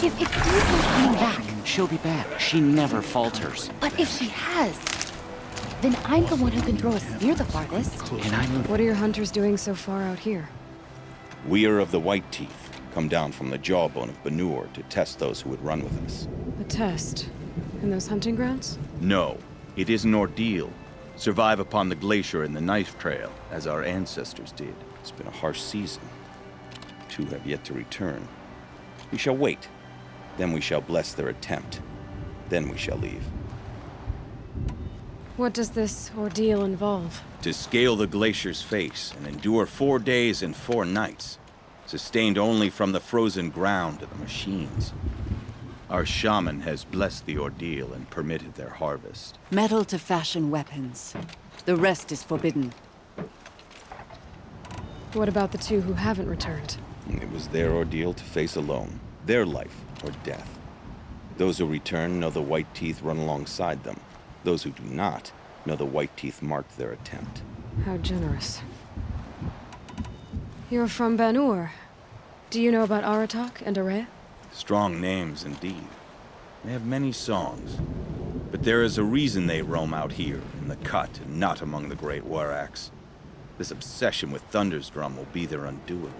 If Ethan's coming back, She'll be back. She never falters. but if she has, then I'm the one who can throw a spear the farthest. And I'm... What are your hunters doing so far out here? We are of the White Teeth, come down from the jawbone of Banur to test those who would run with us. A test? In those hunting grounds? No, it is an ordeal. Survive upon the glacier and the knife trail, as our ancestors did. It's been a harsh season. 2 have yet to return. We shall wait. Then we shall bless their attempt. Then we shall leave. What does this ordeal involve? To scale the glacier's face and endure 4 days and 4 nights, sustained only from the frozen ground of the machines. Our shaman has blessed the ordeal and permitted their harvest. Metal to fashion weapons. The rest is forbidden. What about the 2 who haven't returned? It was their ordeal to face alone. Their life or death. Those who return know the White Teeth run alongside them. Those who do not know the White Teeth marked their attempt. How generous. You're from Banur. Do you know about Aratak and Araya? Strong names indeed. They have many songs. But there is a reason they roam out here, in the cut, and not among the great WERAKs. This obsession with Thunder's Drum will be their undoing.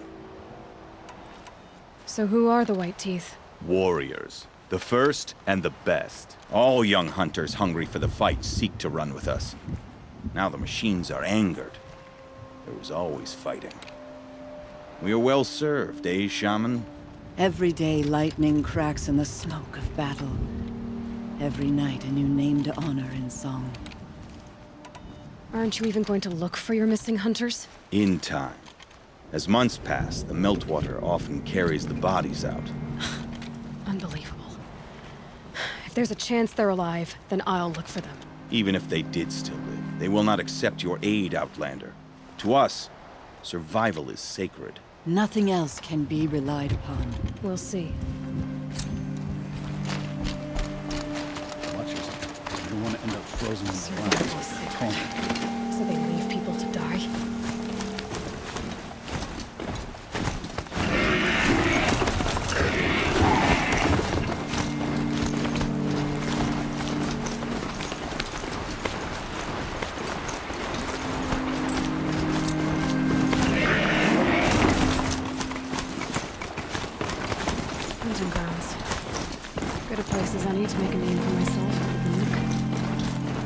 So who are the White Teeth? Warriors. The first and the best. All young hunters hungry for the fight seek to run with us. Now the machines are angered. There was always fighting. We are well served, eh, Shaman? Every day lightning cracks in the smoke of battle. Every night a new name to honor in song. Aren't you even going to look for your missing hunters? In time. As months pass, the meltwater often carries the bodies out. Unbelievable. If there's a chance they're alive, then I'll look for them. Even if they did still live, they will not accept your aid, Outlander. To us, survival is sacred. Nothing else can be relied upon. We'll see. Watch yourself. You don't want to end up frozen in the ground. So they leave people to die? Hunting grounds. Good a place as any to make a name for myself out of the nook.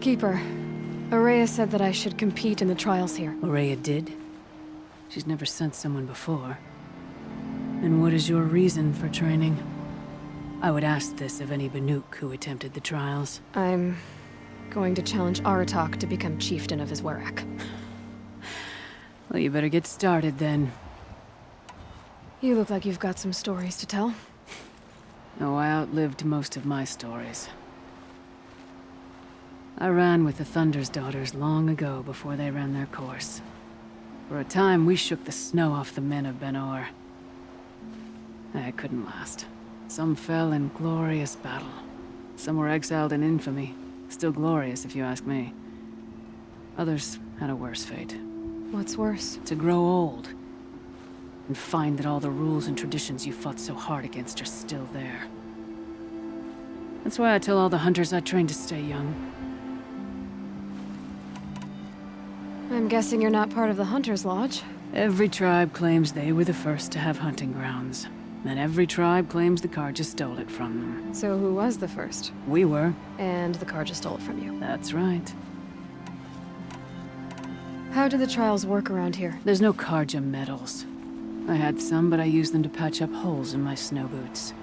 Keeper, Araya said that I should compete in the trials here. Araya did? She's never sent someone before. And what is your reason for training? I would ask this of any Banuk who attempted the trials. I'm going to challenge Aratak to become chieftain of his WERAK. Well, you better get started then. You look like you've got some stories to tell. Oh, I outlived most of my stories. I ran with the Thunder's daughters long ago before they ran their course. For a time, we shook the snow off the men of Banur. It couldn't last. Some fell in glorious battle. Some were exiled in infamy. Still glorious, if you ask me. Others had a worse fate. What's worse? To grow old. And find that all the rules and traditions you fought so hard against are still there. That's why I tell all the hunters I train to stay young. I'm guessing you're not part of the Hunter's Lodge. Every tribe claims they were the first to have hunting grounds. And every tribe claims the Karja stole it from them. So who was the first? We were. And the Karja stole it from you. That's right. How do the trials work around here? There's no Karja medals. I had some, but I used them to patch up holes in my snow boots.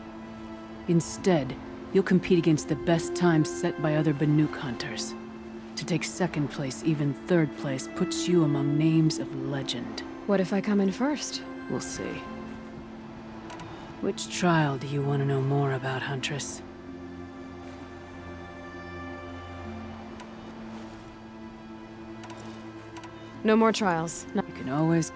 Instead, you'll compete against the best times set by other Banuk hunters. To take second place, even third place, puts you among names of legend. What if I come in first? We'll see. Which trial do you want to know more about, Huntress? No more trials. No. You can always...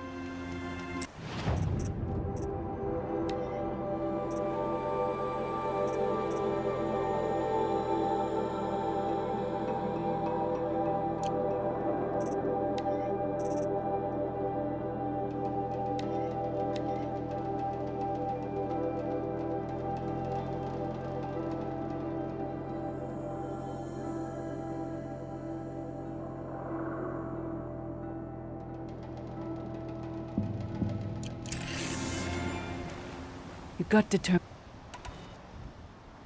You got determined.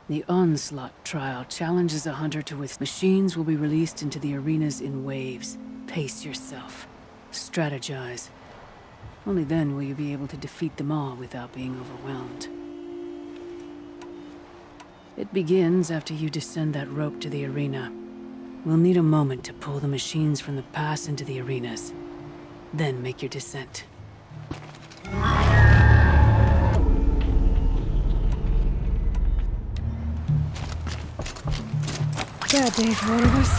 The Onslaught trial challenges a hunter to with machines will be released into the arenas in waves. Pace yourself. Strategize. Only then will you be able to defeat them all without being overwhelmed. It begins after you descend that rope to the arena. We'll need a moment to pull the machines from the pass into the arenas. Then make your descent. Bad day for one of us.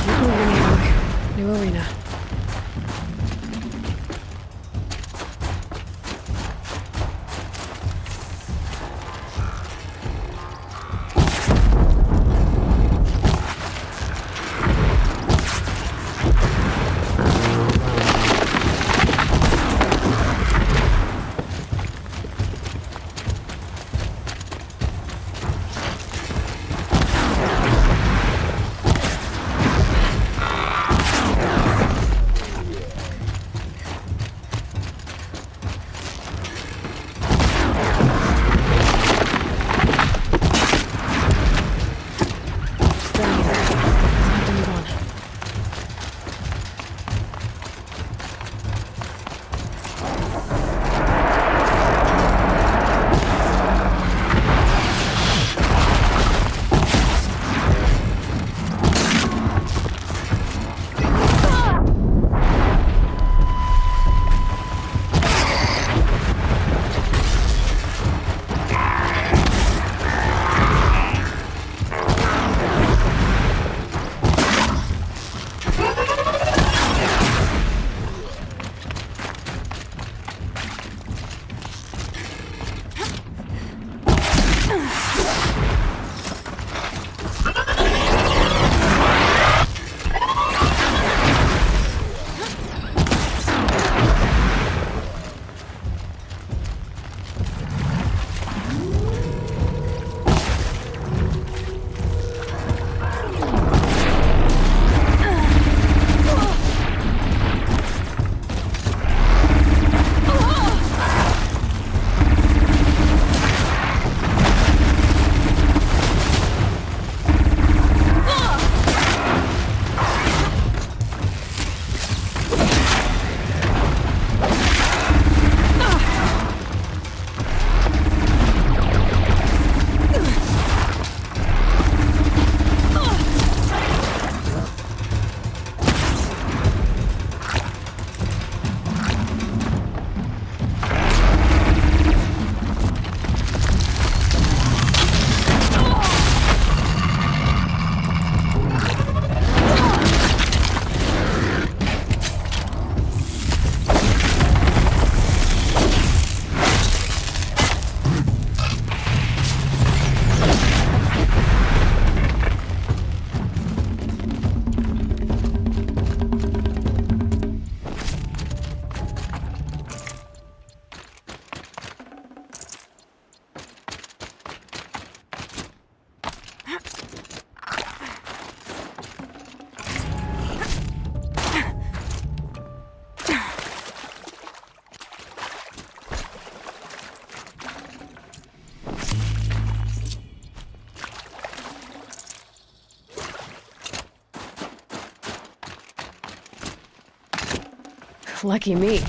Keep moving, Aloy. New arena. Lucky me.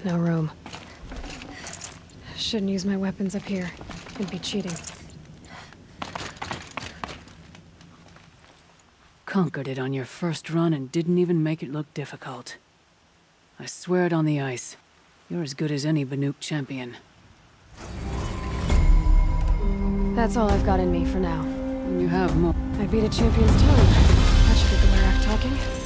No room. Shouldn't use my weapons up here. It'd be cheating. Conquered it on your first run and didn't even make it look difficult. I swear it on the ice. You're as good as any Banuk champion. That's all I've got in me for now. When you have more... I beat a champion's time. That should get the WERAK talking.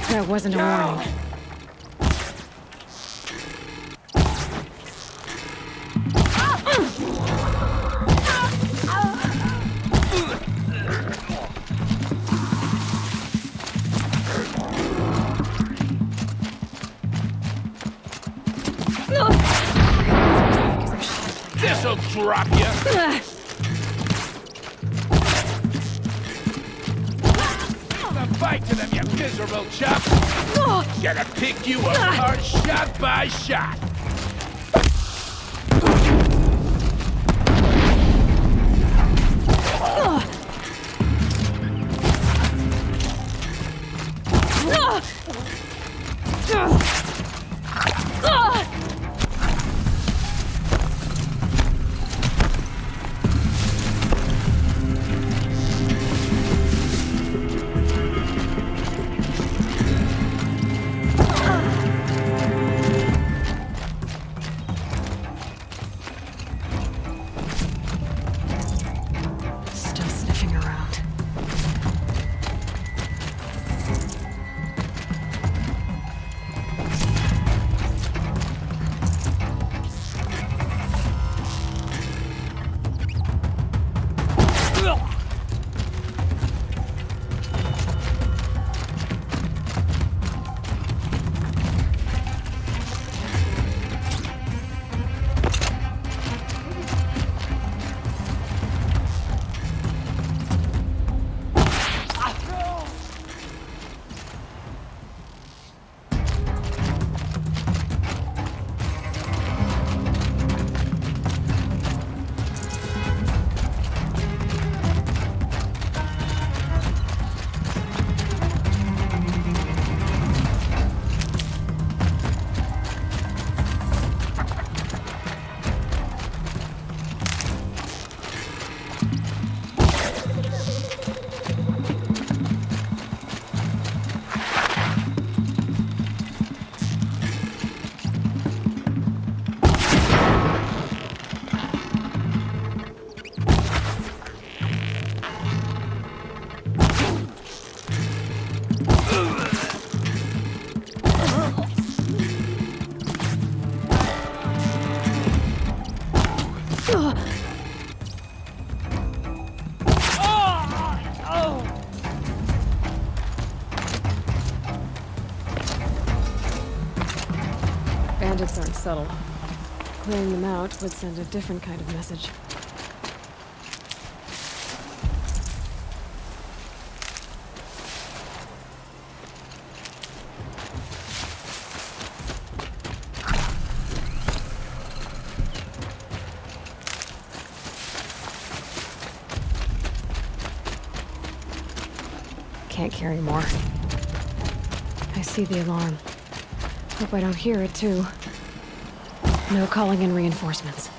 That wasn't a warning. This'll drop you. Fight to them, you miserable chap! Gonna pick you apart shot by shot! Bandits aren't subtle. clearing them out would send a different kind of message. Can't carry more. I see the alarm. Hope I don't hear it, too. No calling in reinforcements.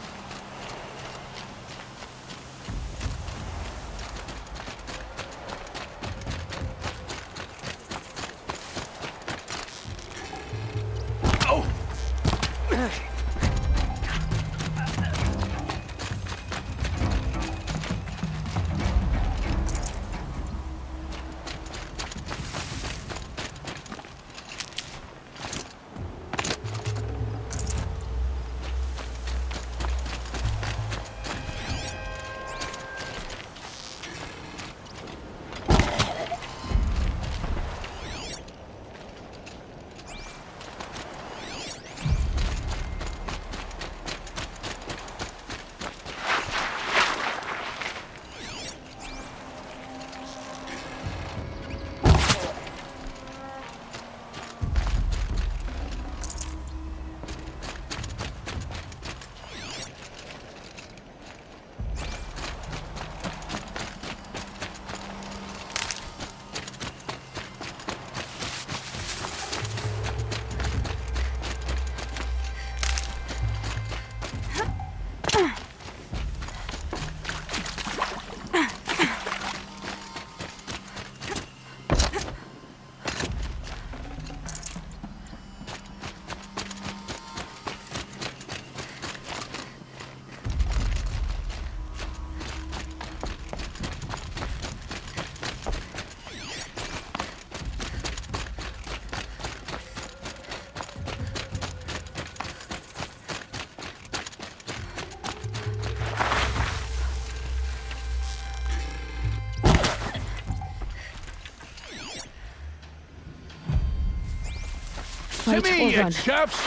To Fight me, or you run. chuffs!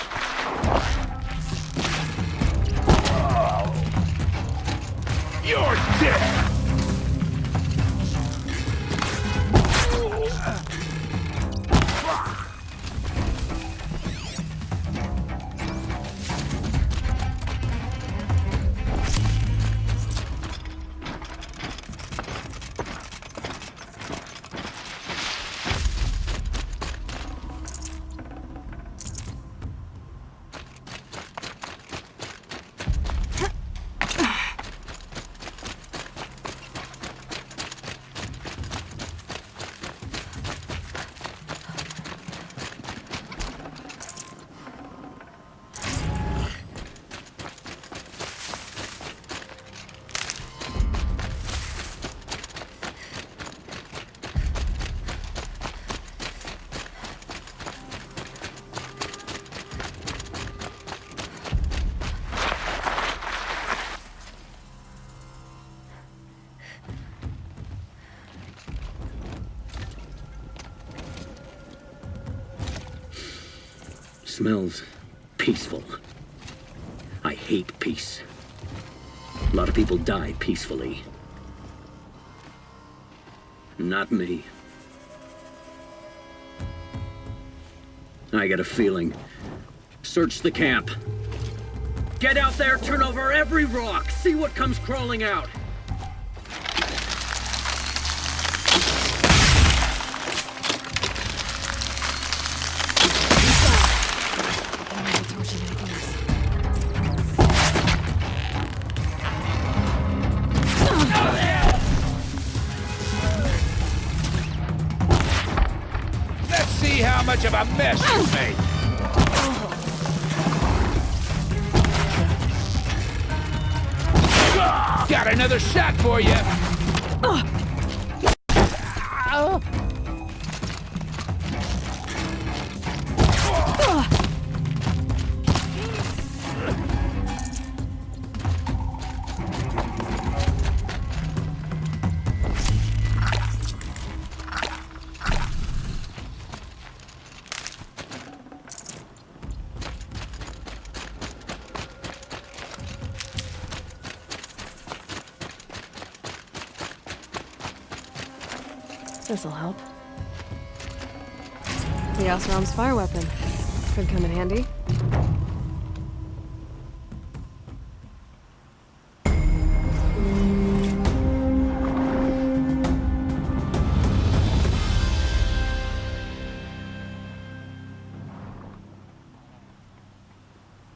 You're dead! Smells peaceful. I hate peace. A lot of people die peacefully. Not me. I got a feeling. Search the camp. Get out there, turn over every rock, see what comes crawling out. Let's see how much of a mess you made! Got another shot for you! This'll help. The Osram's fire weapon. Could come in handy.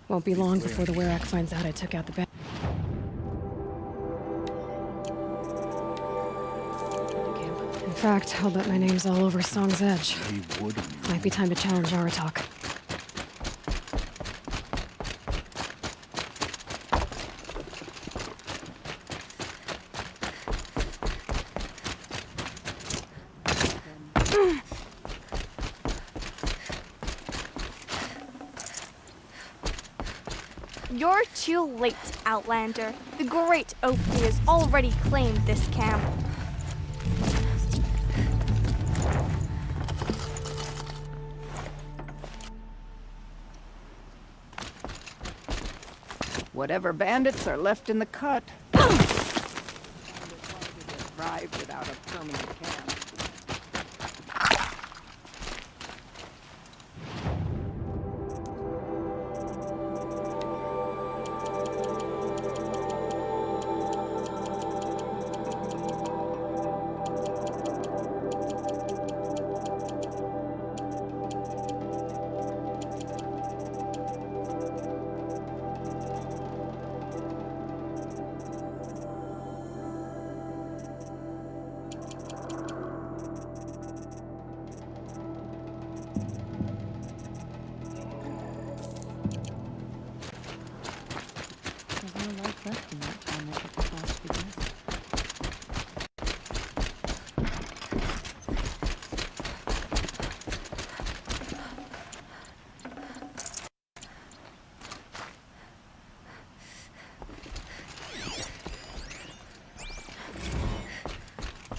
Won't be long before the WERAK finds out I took out the band. In fact, I'll bet my name's all over Song's Edge. Leave wood on your Might be time to challenge Aratak. You're too late, Outlander. The Great Oakley has already claimed this camp. Whatever bandits are left in the cut. Arrived without a permanent camp.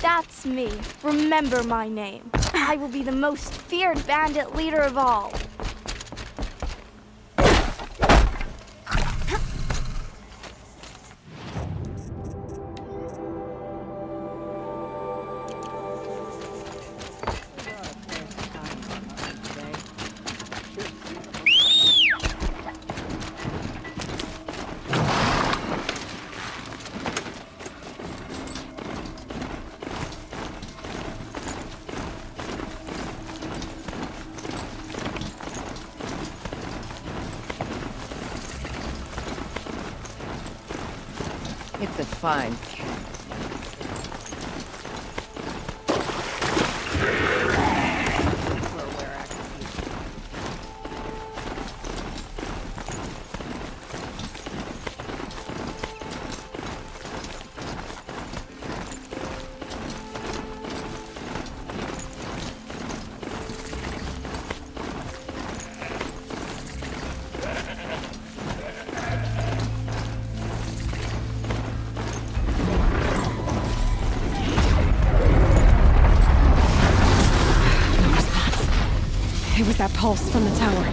That's me. Remember my name. I will be the most feared bandit leader of all. It's a fine camp. It was that pulse from the tower.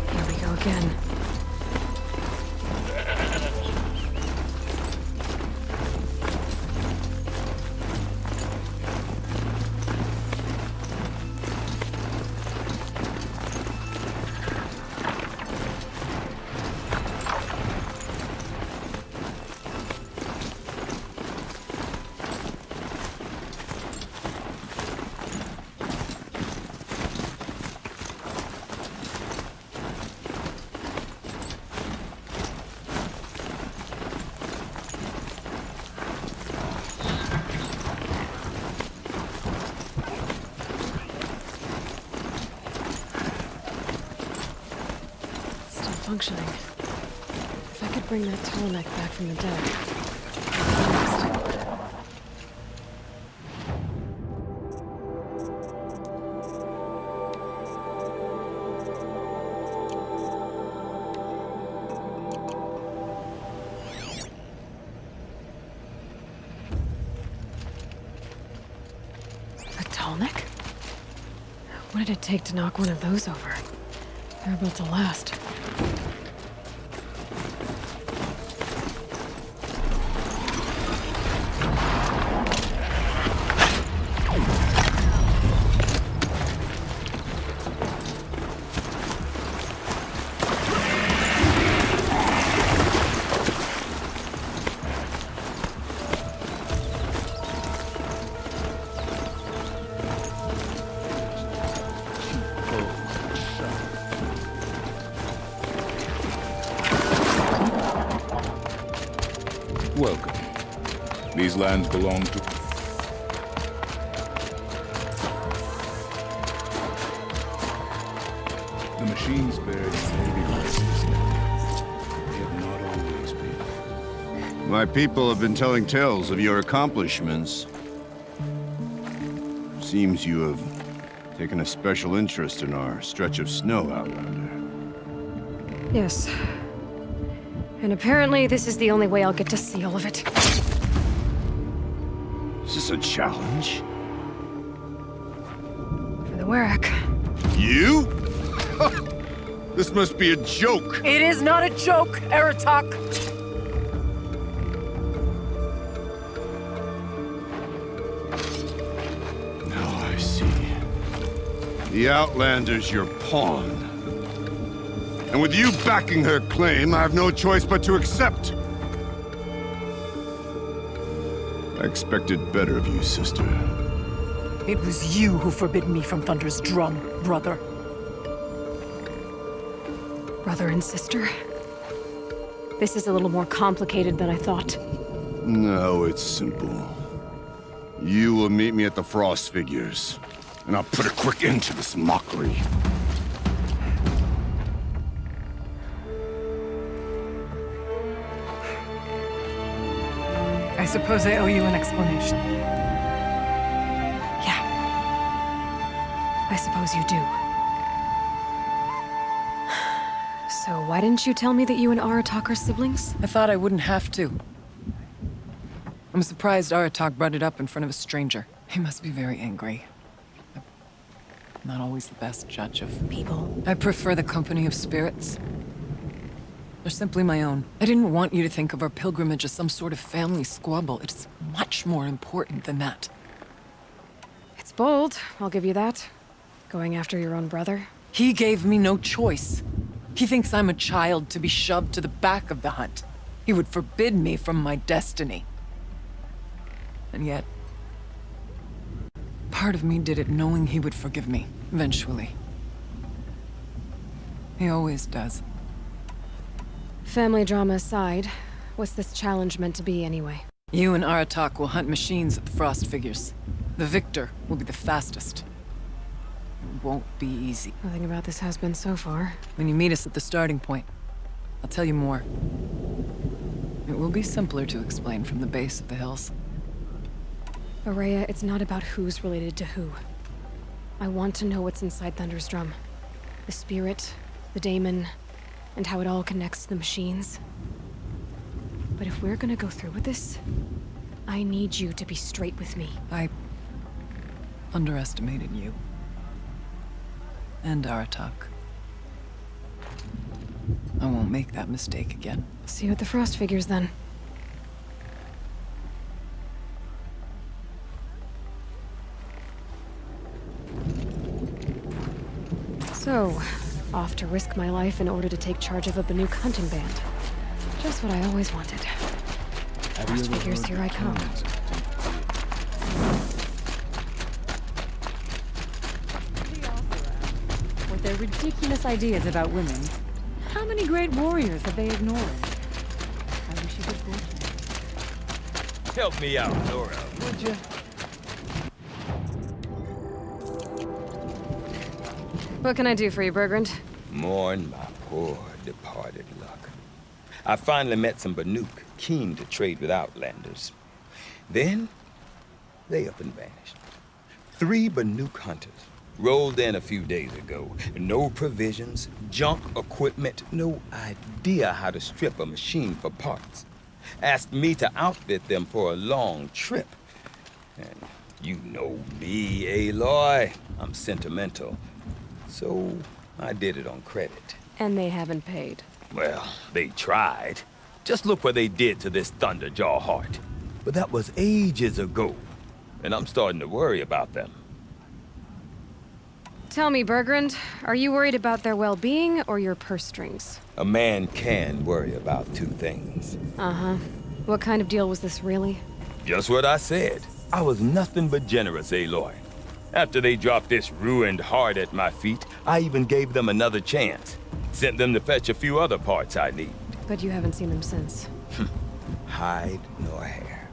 Here we go again. Functioning. If I could bring that turtleneck back from the dead. What did it take to knock one of those over? They're built to last. Welcome. These lands belong to... The machines buried in Navy bases now. They have not always been. My people have been telling tales of your accomplishments. Seems you have taken a special interest in our stretch of snow, Outlander. Yes. And apparently this is the only way I'll get to see all of it. Is this a challenge? For the WERAK. You? This must be a joke. It is not a joke, Aratak! Now I see. The Outlander's your pawn. And with you backing her claim, I have no choice but to accept. I expected better of you, sister. It was you who forbid me from Thunder's drum, brother. Brother and sister? This is a little more complicated than I thought. No, it's simple. You will meet me at the Frost Figures, and I'll put a quick end to this mockery. I suppose I owe you an explanation. Yeah. I suppose you do. So why didn't you tell me that you and Aratak are siblings? I thought I wouldn't have to. I'm surprised Aratak brought it up in front of a stranger. He must be very angry. I'm not always the best judge of People. I prefer the company of spirits. They're simply my own. I didn't want you to think of our pilgrimage as some sort of family squabble. It's much more important than that. It's bold, I'll give you that. Going after your own brother. He gave me no choice. He thinks I'm a child to be shoved to the back of the hunt. He would forbid me from my destiny. And yet, part of me did it knowing he would forgive me, eventually. He always does. Family drama aside, what's this challenge meant to be anyway? You and Aratak will hunt machines at the Frost Figures. The victor will be the fastest. It won't be easy. Nothing about this has been so far. When you meet us at the starting point, I'll tell you more. It will be simpler to explain from the base of the hills. Araya, it's not about who's related to who. I want to know what's inside Thunder's drum. The spirit, the daemon, and how it all connects to the machines. But if we're gonna go through with this, I need you to be straight with me. I underestimated you. And Aratak. I won't make that mistake again. See you at the Frost Figures, then. So, off to risk my life in order to take charge of a Banuk hunting band. Just what I always wanted. Frost Figures, here I come. With their ridiculous ideas about women, how many great warriors have they ignored? I wish you good fortune. Help me out, Nora, would you? What can I do for you, Bergrand? Mourn my poor departed luck. I finally met some Banuk keen to trade with Outlanders. Then, they up and vanished. 3 Banuk hunters rolled in a few days ago. No provisions, junk equipment, no idea how to strip a machine for parts. Asked me to outfit them for a long trip. And You know me, Aloy. I'm sentimental. So, I did it on credit. And they haven't paid. Well, they tried. Just look what they did to this Thunderjaw heart. But that was ages ago. And I'm starting to worry about them. Tell me, Bergrand, are you worried about their well-being or your purse strings? A man can worry about two things. Uh-huh. What kind of deal was this, really? Just what I said. I was nothing but generous, Aloy. After they dropped this ruined heart at my feet, I even gave them another chance. Sent them to fetch a few other parts I need. But you haven't seen them since. Hide nor hair.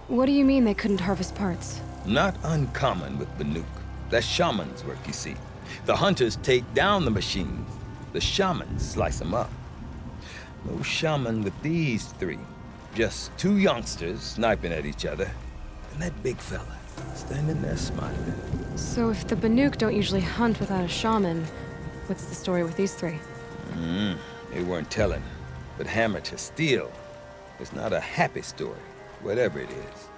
What do you mean they couldn't harvest parts? Not uncommon with Banuk. That's shaman's work, you see. The hunters take down the machines. The shamans slice them up. No shaman with these three. Just two youngsters sniping at each other. And that big fella standing there smiling. So if the Banuk don't usually hunt without a shaman, what's the story with these three? They weren't telling. But hammer to steel. It's not a happy story, whatever it is.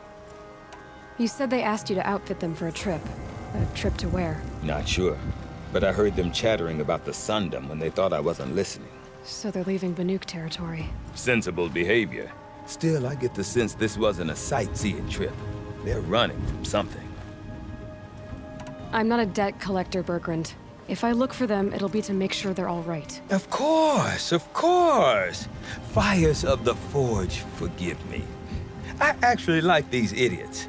You said they asked you to outfit them for a trip. A trip to where? Not sure. But I heard them chattering about the Sundom when they thought I wasn't listening. So they're leaving Banuk territory. Sensible behavior. Still, I get the sense this wasn't a sightseeing trip. They're running from something. I'm not a debt collector, Bergrand. If I look for them, it'll be to make sure they're all right. Of course, of course. Fires of the Forge, forgive me. I actually like these idiots.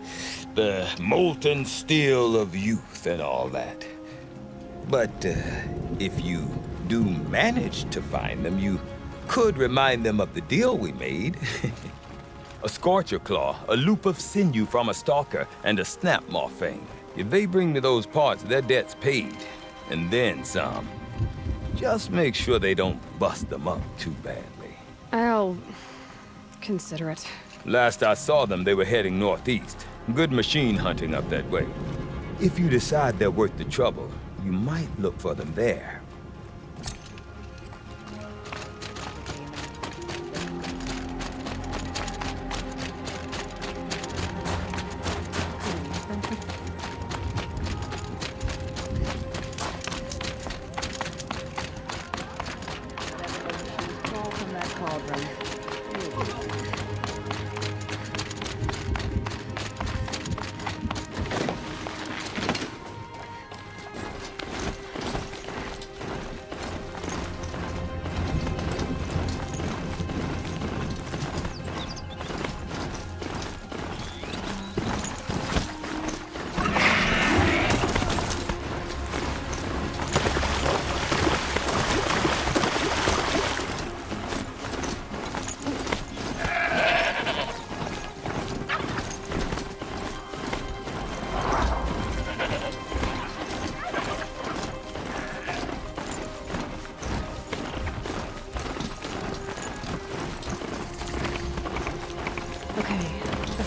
The molten steel of youth and all that. But if you do manage to find them, you could remind them of the deal we made. A scorcher claw, a loop of sinew from a stalker, and a snap maw fang. If they bring me those parts, their debt's paid. And then some. Just make sure they don't bust them up too badly. I'll consider it. Last I saw them, they were heading northeast. Good machine hunting up that way. If you decide they're worth the trouble, you might look for them there.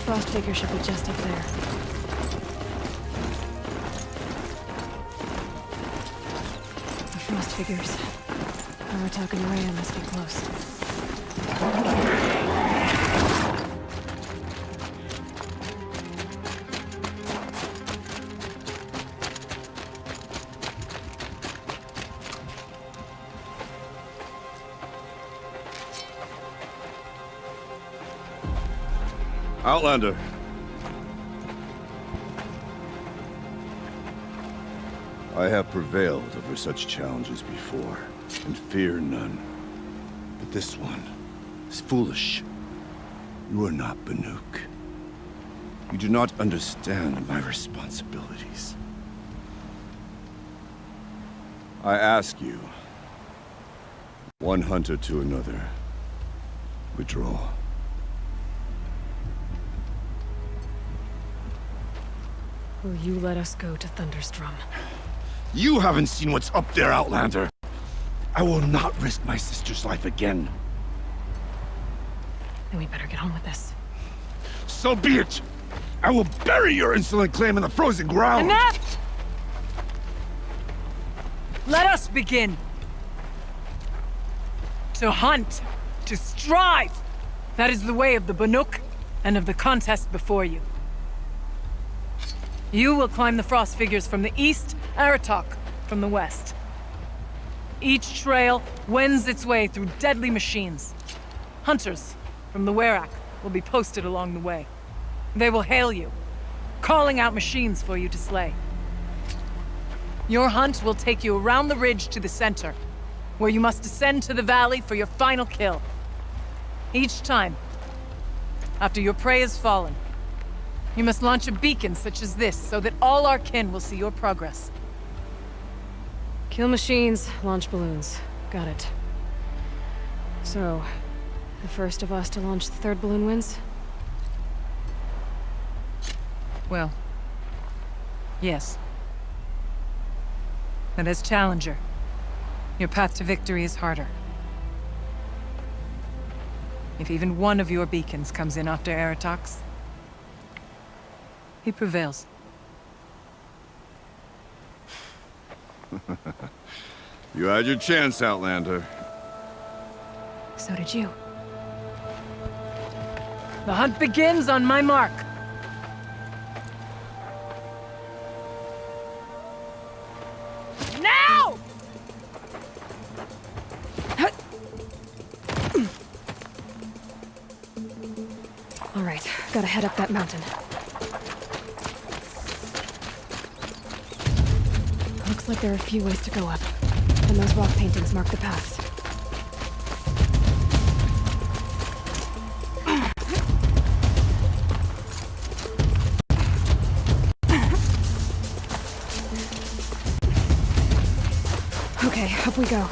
Frost figure should be just up there. The Frost figures. Aratak and Rhea must be close. Outlander. I have prevailed over such challenges before, and fear none. But this one is foolish. You are not Banuk. You do not understand my responsibilities. I ask you, one hunter to another, withdraw. Will you let us go to Thunderstrom? You haven't seen what's up there, Outlander. I will not risk my sister's life again. Then we better get on with this. So be it! I will bury your insolent claim in the frozen ground! Enough! Let us begin. To hunt, to strive. That is the way of the Banuk and of the contest before you. You will climb the frost figures from the east, Aratok from the west. Each trail wends its way through deadly machines. Hunters from the WERAK will be posted along the way. They will hail you, calling out machines for you to slay. Your hunt will take you around the ridge to the center, where you must descend to the valley for your final kill. Each time, after your prey has fallen, you must launch a beacon such as this so that all our kin will see your progress. Kill machines, launch balloons. Got it. So, the first of us to launch the third balloon wins? Well, yes. But as Challenger, your path to victory is harder. If even one of your beacons comes in after Aratok's, he prevails. You had your chance, Outlander. So did you. The hunt begins on my mark. Now! All right, gotta head up that mountain. Looks like there are a few ways to go up, and those rock paintings mark the paths. Okay, up we go.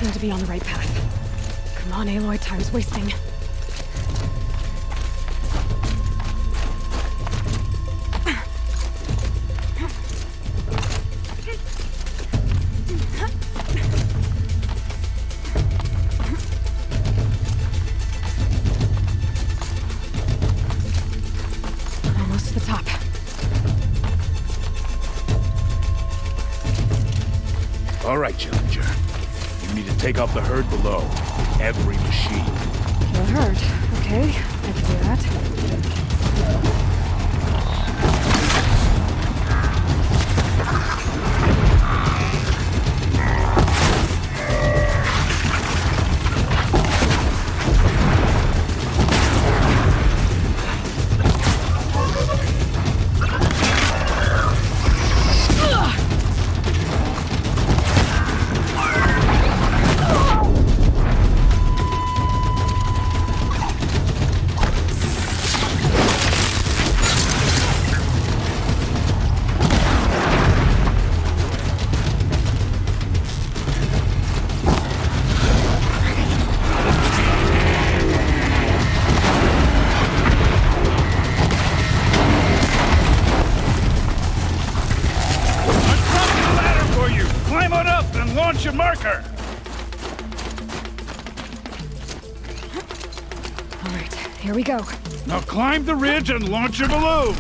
To be on the right path. Come on, Aloy, time's wasting. Almost to the top. All right, Challenger. You need to take out the herd below. Every machine. The herd. Okay, I can do that. Launch your marker! All right, here we go. Now climb the ridge and launch your balloon!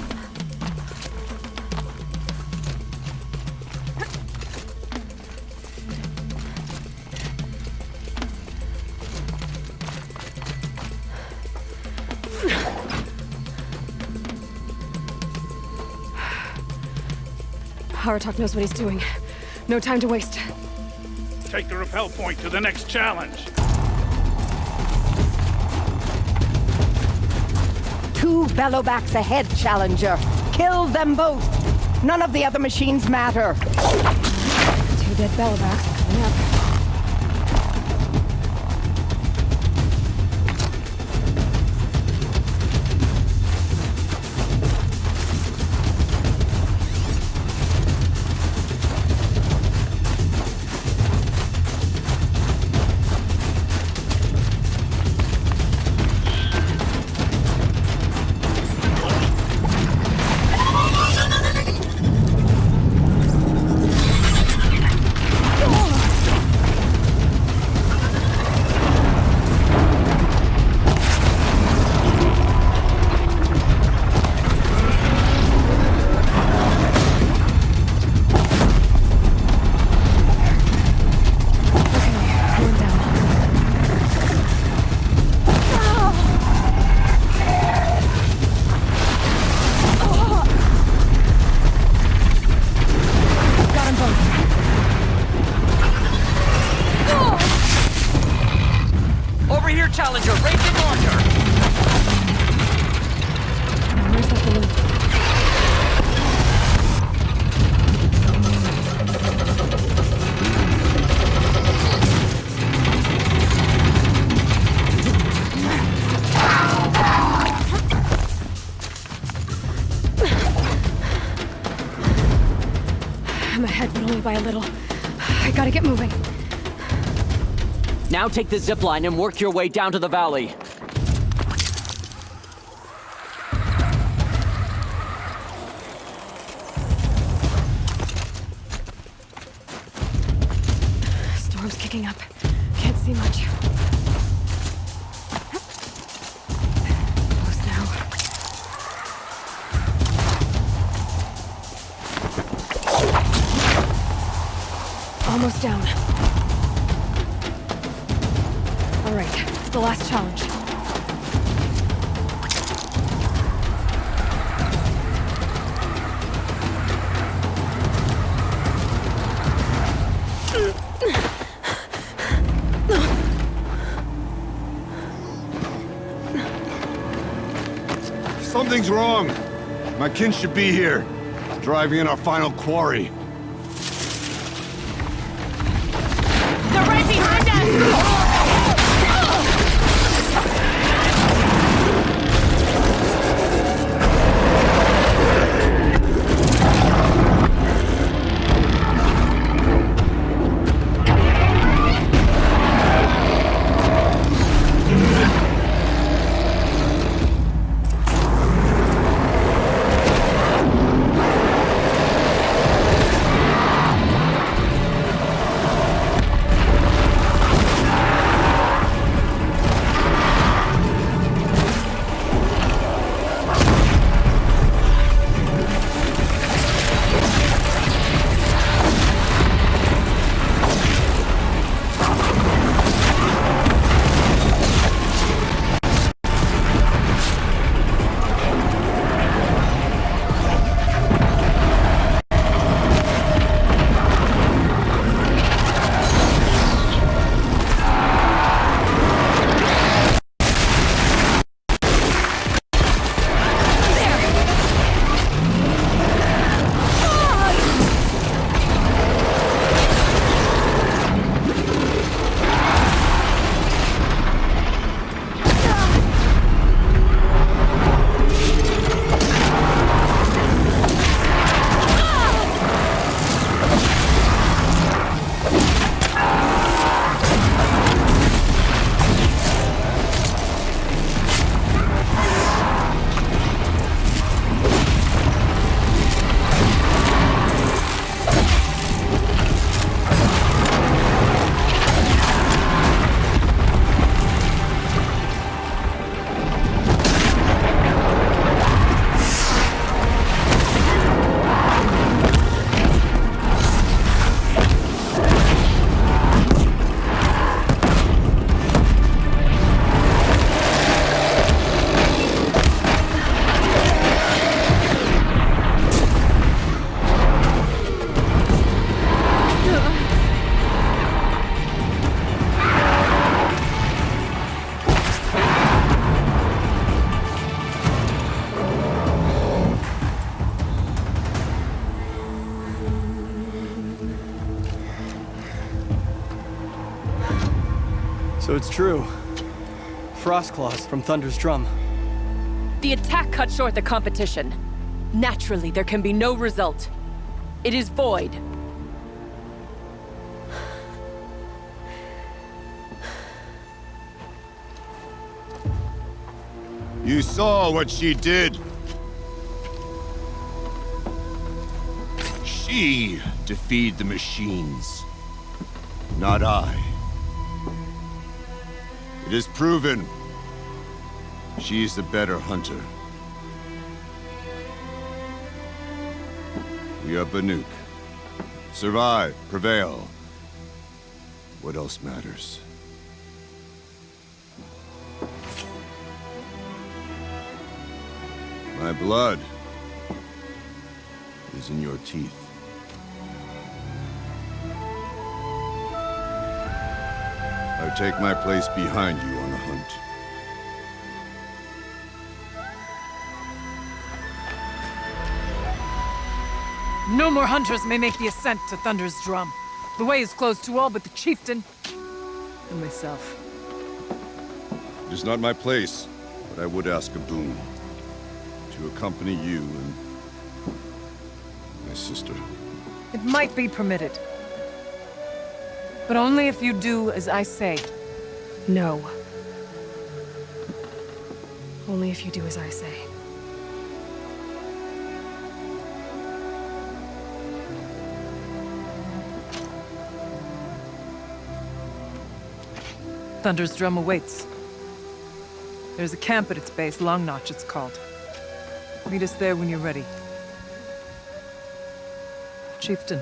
Aratok knows what he's doing. No time to waste. Take the rappel point to the next challenge. 2 bellowbacks ahead, Challenger. Kill them both. None of the other machines matter. 2 dead bellowbacks coming up. I'm ahead, but only by a little. I gotta get moving. Now take the zip line and work your way down to the valley. Storm's kicking up. Can't see much. Close now. Almost down. All right, the last challenge. Something's wrong. My kin should be here, driving in our final quarry. They're right behind us! So it's true. Frost claws from Thunder's drum. The attack cut short the competition. Naturally, there can be no result. It is void. You saw what she did. She defeated the machines, not I. It is proven. She is the better hunter. We are Banuk. Survive, prevail. What else matters? My blood is in your teeth. I take my place behind you on the hunt. No more hunters may make the ascent to Thunder's drum. The way is closed to all but the chieftain and myself. It is not my place, but I would ask a boon. To accompany you and my sister. It might be permitted. But only if you do as I say. No. Only if you do as I say. Thunder's drum awaits. There's a camp at its base, Long Notch it's called. Meet us there when you're ready. Chieftain.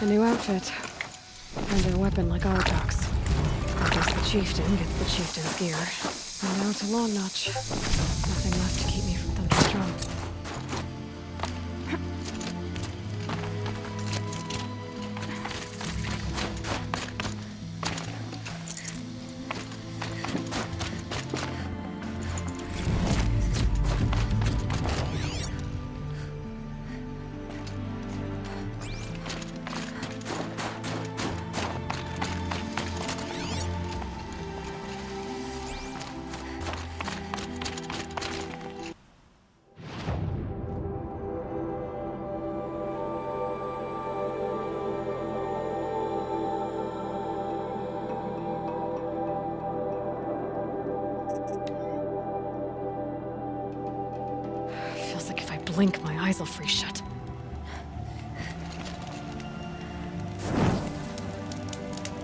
A new outfit. And a weapon like Artok's. I guess the chieftain gets the chieftain's gear. And now to Long Notch. Nothing left to keep me from Thunder's drum. Feels like if I blink, my eyes will freeze shut.